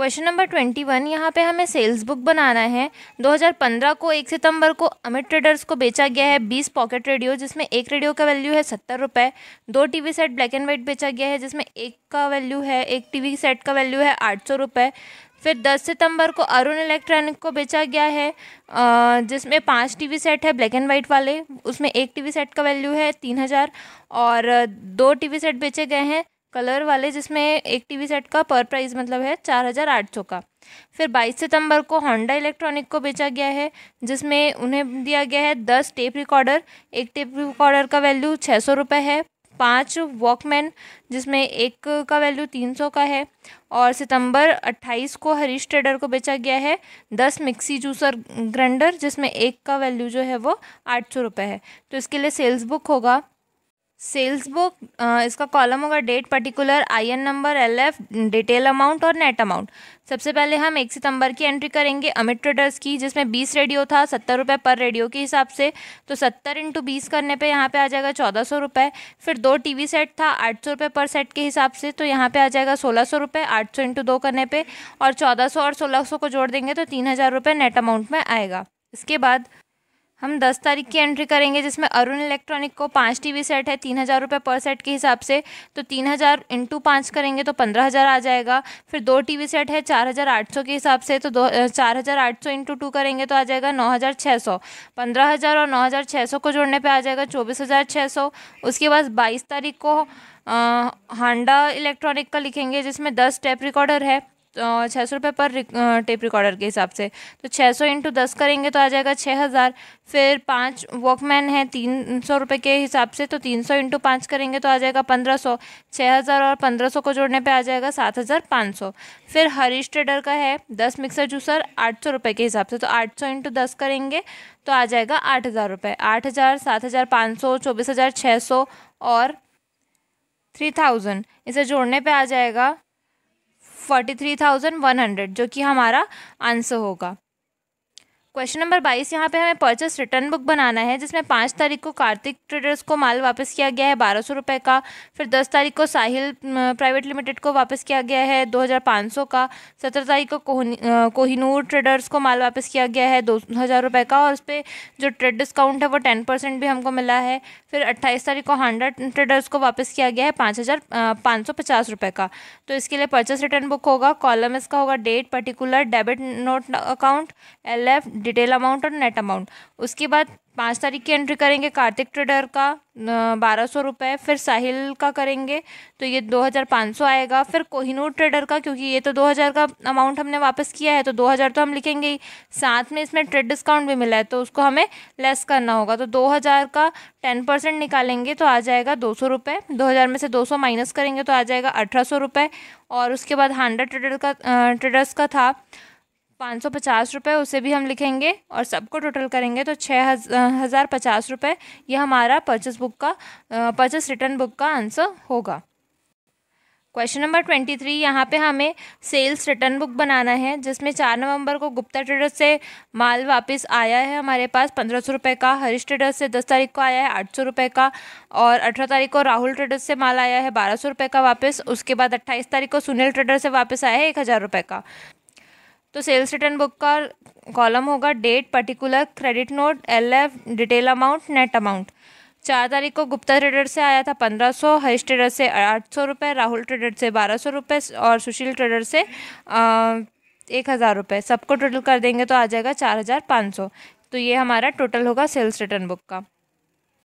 Question number 21, यहाँ पे हमें सेल्स बुक बनाना है। 2015 को 1 सितंबर को अमित ट्रेडर्स को बेचा गया है 20 पॉकेट रेडियो, जिसमें एक रेडियो का वैल्यू है 70 रुपये। 2 TV set black and white बेचा गया है, जिसमें एक टीवी सेट का वैल्यू है 800 रुपये। फिर 10 सितंबर को अरुण इलेक्ट्रॉनिक को बेचा गया है जिसमें 5 टीवी सेट है ब्लैक एंड वाइट वाले, उसमें एक टीवी सेट का वैल्यू है 3000 और 2 टीवी सेट बेचे गए हैं कलर वाले, जिसमें एक टीवी सेट का पर प्राइस मतलब है 4800 का। फिर 22 सितंबर को होंडा इलेक्ट्रॉनिक को बेचा गया है, जिसमें उन्हें दिया गया है 10 टेप रिकॉर्डर, एक टेप रिकॉर्डर का वैल्यू 600 रुपये है। 5 वॉकमैन, जिसमें एक का वैल्यू 300 का है। और सितंबर 28 को हरीश ट्रेडर को बेचा गया है 10 मिक्सी जूसर ग्राइंडर, जिसमें एक का वैल्यू जो है वो 800 रुपये है। तो इसके लिए सेल्स बुक होगा, सेल्स बुक इसका कॉलम होगा date, particular, IN number, LF, detail amount और नेट अमाउंट। सबसे पहले हम 1 सितंबर की एंट्री करेंगे अमित ट्रेडर्स की, जिसमें 20 रेडियो था 70 रुपये पर रेडियो के हिसाब से, तो 70 × 20 करने पे यहाँ पे आ जाएगा 1400 रुपये। फिर 2 टीवी सेट था 800 रुपये पर सेट के हिसाब से, तो यहाँ पे आ जाएगा 1600 रुपये 800 × 2 करने पे, और 1400 और 1600 को जोड़ देंगे तो 3000 रुपये नेट अमाउंट में आएगा। इसके बाद हम 10 तारीख की एंट्री करेंगे, जिसमें अरुण इलेक्ट्रॉनिक को 5 टीवी सेट है 3000 रुपये पर सेट के हिसाब से, तो 3000 × 5 करेंगे तो 15000 आ जाएगा। फिर 2 टीवी सेट है 4800 के हिसाब से, तो 4800 × 2 करेंगे तो आ जाएगा 9600। 15000 और 9600 को जोड़ने पे आ जाएगा 24600। उसके बाद 22 तारीख को होंडा इलेक्ट्रॉनिक का लिखेंगे, जिसमें 10 टेप रिकॉर्डर है 600 रुपये पर टेप रिकॉर्डर के हिसाब से, तो 600 × 10 करेंगे तो आ जाएगा 6000। फिर 5 वॉकमैन है 300 रुपये के हिसाब से, तो 300 × 5 करेंगे तो आ जाएगा 1500। 6000 और 1500 को जोड़ने पे आ जाएगा 7500। फिर हरीश ट्रेडर का है 10 मिक्सर जूसर 800 रुपये के हिसाब से, तो 800 × 10 करेंगे तो आ जाएगा 8000 रुपये। 8000, 7500, 24600 और 3000, इसे जोड़ने पे आ जाएगा 43,100, जो कि हमारा आंसर होगा। क्वेश्चन नंबर 22, यहाँ पे हमें परचेस रिटर्न बुक बनाना है, जिसमें 5 तारीख को कार्तिक ट्रेडर्स को माल वापस किया गया है 1200 रुपये का। फिर 10 तारीख को साहिल प्राइवेट लिमिटेड को वापस किया गया है 2500 का। 17 तारीख को कोहिनूर ट्रेडर्स को माल वापस किया गया है 2000 रुपये का, और उस पर जो ट्रेड डिस्काउंट है वो 10% भी हमको मिला है। फिर 28 तारीख को होंडा ट्रेडर्स को वापस किया गया है 5550 रुपये का। तो इसके लिए परचेस रिटर्न बुक होगा, कॉलम इसका होगा date, particular, debit note account, LF, detail amount और नेट अमाउंट। उसके बाद 5 तारीख की एंट्री करेंगे कार्तिक ट्रेडर का 1200 रुपये। फिर साहिल का करेंगे तो ये 2500 आएगा। फिर कोहिनूर ट्रेडर का, क्योंकि ये तो 2000 का अमाउंट हमने वापस किया है तो 2000 तो हम लिखेंगे ही, साथ में इसमें ट्रेड डिस्काउंट भी मिला है तो उसको हमें लेस करना होगा, तो 2000 का 10% निकालेंगे तो आ जाएगा 200 रुपये। 2000 में से 200 माइनस करेंगे तो आ जाएगा 1800 रुपये। और उसके बाद होंडा ट्रेडर्स का था 550 रुपये, उसे भी हम लिखेंगे और सबको टोटल करेंगे तो 6050 रुपये। यह हमारा परचेस रिटर्न बुक का आंसर होगा। क्वेश्चन नंबर 23, यहाँ पे हमें सेल्स रिटर्न बुक बनाना है, जिसमें 4 नवंबर को गुप्ता ट्रेडर्स से माल वापस आया है हमारे पास 1500 रुपये का। हरीश ट्रेडर्स से 10 तारीख को आया है 800 रुपये का। और 18 तारीख को राहुल ट्रेडर्स से माल आया है 1200 रुपये का वापस। उसके बाद 28 तारीख को सुनील ट्रेडर्स से वापस आया है 1000 रुपये का। तो सेल्स रिटर्न बुक का कॉलम होगा date, particular, credit note, LF, detail amount, net amount. 4 तारीख को गुप्ता ट्रेडर से आया था 1500, हरीश ट्रेडर से 800 रुपये, राहुल ट्रेडर से 1200 रुपये और सुशील ट्रेडर से 1000 रुपये। सबको टोटल कर देंगे तो आ जाएगा 4500। तो ये हमारा टोटल होगा सेल्स रिटर्न बुक का।